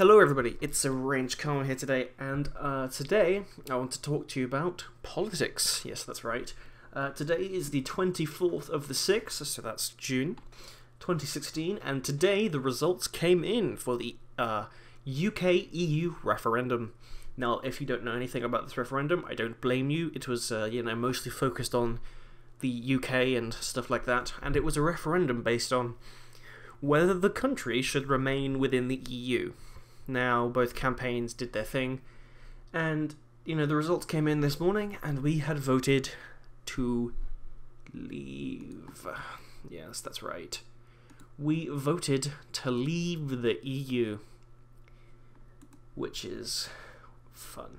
Hello everybody, it's ArrangedKarma here today, and today I want to talk to you about politics. Yes, that's right. Today is the 24th of the 6th, so that's June 2016, and today the results came in for the UK-EU referendum. Now, if you don't know anything about this referendum, I don't blame you. It was, mostly focused on the UK and stuff like that, and it was a referendum based on whether the country should remain within the EU. Now, both campaigns did their thing, and, the results came in this morning, and we had voted to leave. Yes, that's right. We voted to leave the EU, which is fun.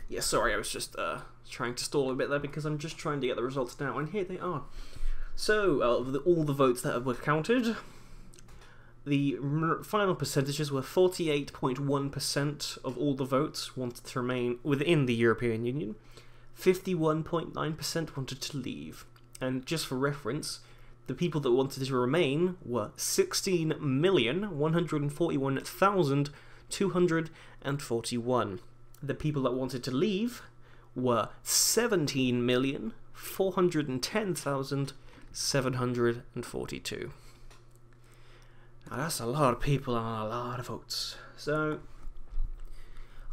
Yeah, sorry, I was just, trying to stall a bit there, because I'm just trying to get the results now, and here they are. So, all the votes that were counted, the final percentages were 48.1% of all the votes wanted to remain within the European Union, 51.9% wanted to leave, and just for reference, the people that wanted to remain were 16,141,241. The people that wanted to leave were 17,410,742. Now that's a lot of people and a lot of votes. So,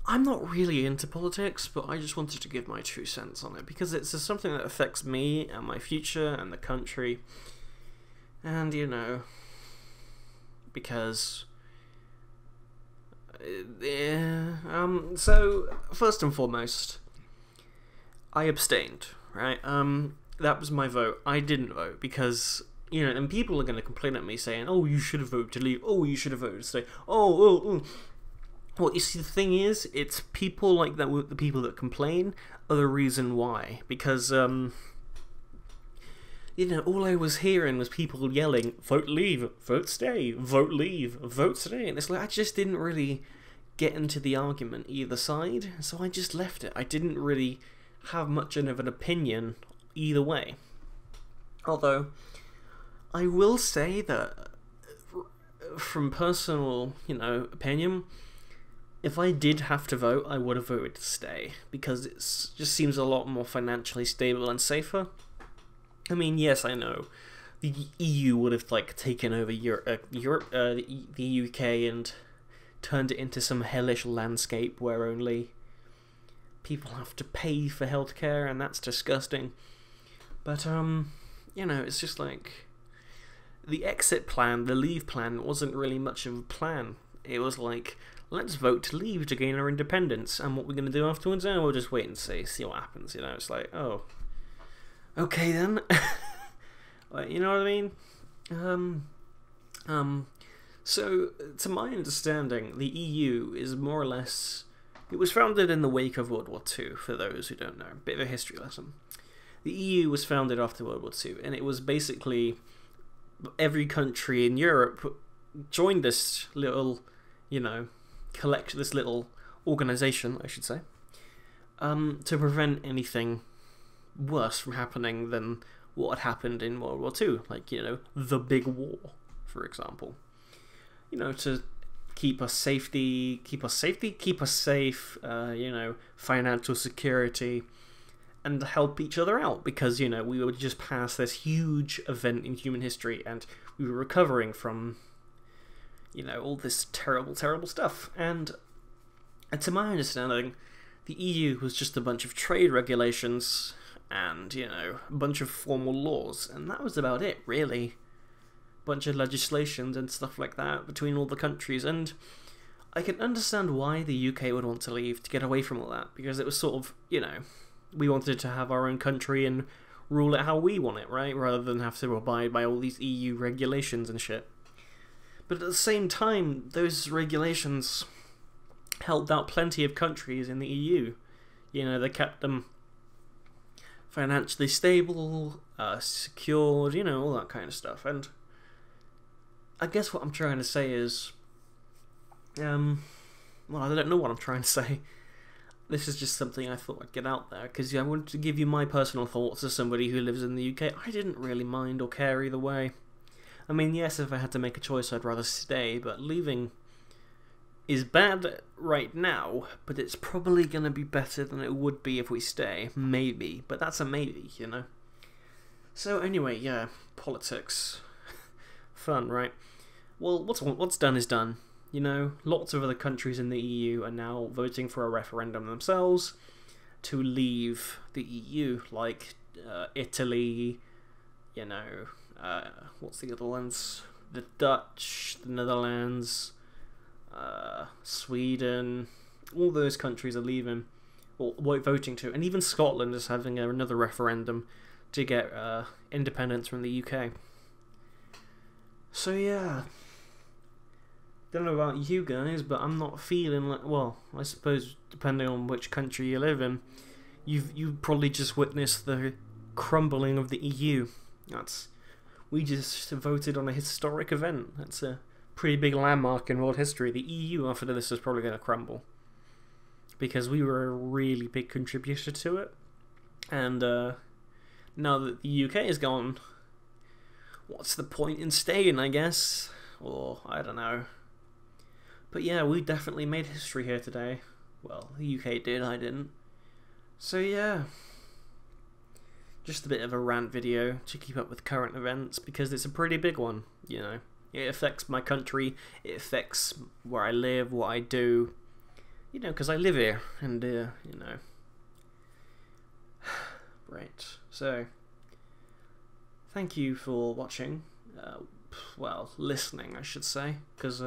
I'm not really into politics, but I just wanted to give my 2 cents on it, because it's something that affects me and my future and the country. And, because... so, first and foremost, I abstained, right? That was my vote. I didn't vote, because... and people are going to complain at me saying, oh, you should have voted to leave, oh, you should have voted to stay, oh. Well, you see, the thing is, it's people like that, the people that complain, are the reason why. Because, all I was hearing was people yelling, vote leave, vote stay, vote leave, vote stay, and it's like, I just didn't really get into the argument either side, so I just left it. I didn't really have much of an opinion either way. Although, I will say that, from personal, opinion, if I did have to vote, I would have voted to stay, because it just seems a lot more financially stable and safer. I mean, yes, I know, the EU would have, taken over the UK and turned it into some hellish landscape where only people have to pay for healthcare, and that's disgusting. But, it's just like... the exit plan, the leave plan, wasn't really much of a plan. It was like, let's vote to leave to gain our independence, and what we're going to do afterwards, we'll just wait and see what happens, it's like, oh, okay then. Like, you know what I mean? So, to my understanding, the EU is more or less, it was founded in the wake of World War II, for those who don't know, a bit of a history lesson. The EU was founded after World War II, and it was basically... every country in Europe joined this little, this little organisation, I should say, to prevent anything worse from happening than what had happened in World War II, like, the Big War, for example. To keep us safe, financial security, and help each other out, because, we would just pass this huge event in human history, and we were recovering from, all this terrible, terrible stuff. And to my understanding, the EU was just a bunch of trade regulations and, a bunch of formal laws, and that was about it, really. Bunch of legislations and stuff like that between all the countries, and I can understand why the UK would want to leave, to get away from all that, because it was sort of, we wanted to have our own country and rule it how we want it, right? Rather than have to abide by all these EU regulations and shit. But at the same time, those regulations helped out plenty of countries in the EU. They kept them financially stable, secured, all that kind of stuff. And I guess what I'm trying to say is... well, I don't know what I'm trying to say. This is just something I thought I'd get out there, because I wanted to give you my personal thoughts as somebody who lives in the UK. I didn't really mind or care either way. I mean, yes, if I had to make a choice, I'd rather stay, but leaving is bad right now, but it's probably going to be better than it would be if we stay. Maybe, but that's a maybe, you know. So anyway, yeah, politics. Fun, right? Well, what's done is done. You know, lots of other countries in the EU are now voting for a referendum themselves to leave the EU, like Italy, you know, what's the other ones? The Dutch, the Netherlands, Sweden, all those countries are leaving, or voting to, and even Scotland is having another referendum to get independence from the UK. So yeah, don't know about you guys, but I'm not feeling like, well, I suppose depending on which country you live in, you've probably just witnessed the crumbling of the EU. We just voted on a historic event. That's a pretty big landmark in world history. The EU after this is probably going to crumble because we were a really big contributor to it, and now that the UK is gone, what's the point in staying, I guess? Or I don't know. But yeah, we definitely made history here today. Well, the UK did, I didn't. So yeah, just a bit of a rant video to keep up with current events because it's a pretty big one, you know. It affects my country, it affects where I live, what I do, you know, because I live here, and, you know. Right, so, thank you for watching, well, listening, I should say, because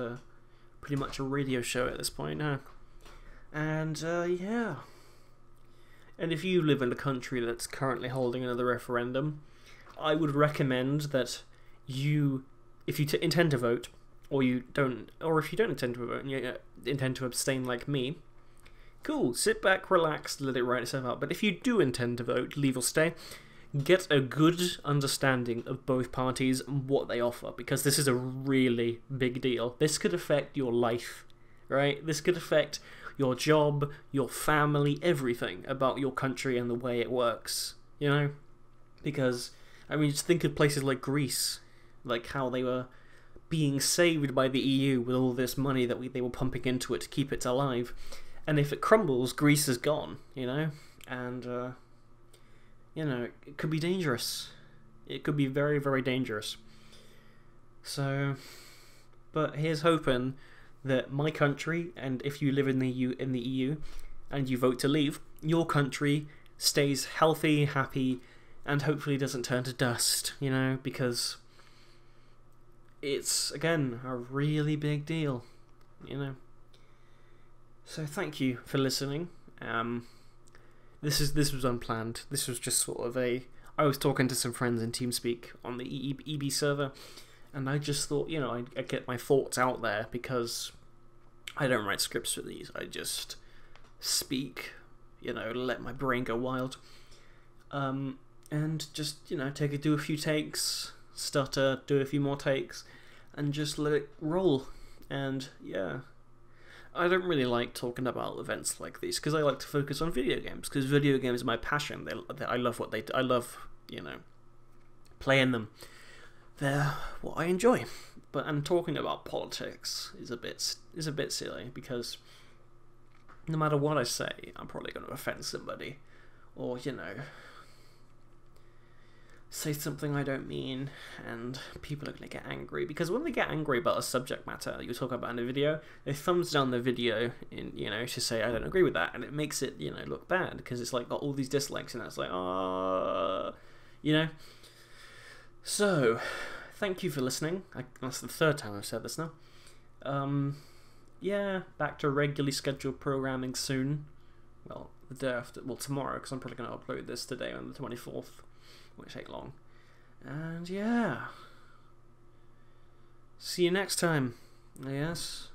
pretty much a radio show at this point now. And, yeah. And if you live in a country that's currently holding another referendum, I would recommend that you, if you intend to vote, or you don't, or if you don't intend to vote and you intend to abstain like me, cool, sit back, relax, let it write itself out. But if you do intend to vote, leave or stay, get a good understanding of both parties and what they offer, because this is a really big deal. This could affect your life, right? This could affect your job, your family, everything about your country and the way it works, you know? Because, I mean, just think of places like Greece, like how they were being saved by the EU with all this money that they were pumping into it to keep it alive. And if it crumbles, Greece is gone, you know? And, you know, it could be dangerous. It could be very, very dangerous. So, but here's hoping that my country, and if you live in the EU and you vote to leave, your country stays healthy, happy, and hopefully doesn't turn to dust, you know, because it's, again, a really big deal, you know. So thank you for listening. This was unplanned. This was just sort of I was talking to some friends in TeamSpeak on the EB server, and I just thought, you know, I'd get my thoughts out there because I don't write scripts for these. I just speak, you know, let my brain go wild. And just, you know, do a few takes, stutter, do a few more takes, and just let it roll. And, yeah. I don't really like talking about events like these because I like to focus on video games, because video games are my passion. I love what I love, you know, playing them. They're what I enjoy. And talking about politics is a bit silly because no matter what I say, I'm probably going to offend somebody, or, you know, say something I don't mean, and people are going to get angry, because when they get angry about a subject matter you talk about in a video, they thumbs down the video, you know, to say I don't agree with that, and it makes it, you know, look bad, because it's like got all these dislikes, and that's like, you know. So, thank you for listening. That's the third time I've said this now. Yeah, back to regularly scheduled programming soon. Well, the day after, well, tomorrow, because I'm probably going to upload this today on the 24th. Won't take long. And yeah, see you next time, I guess.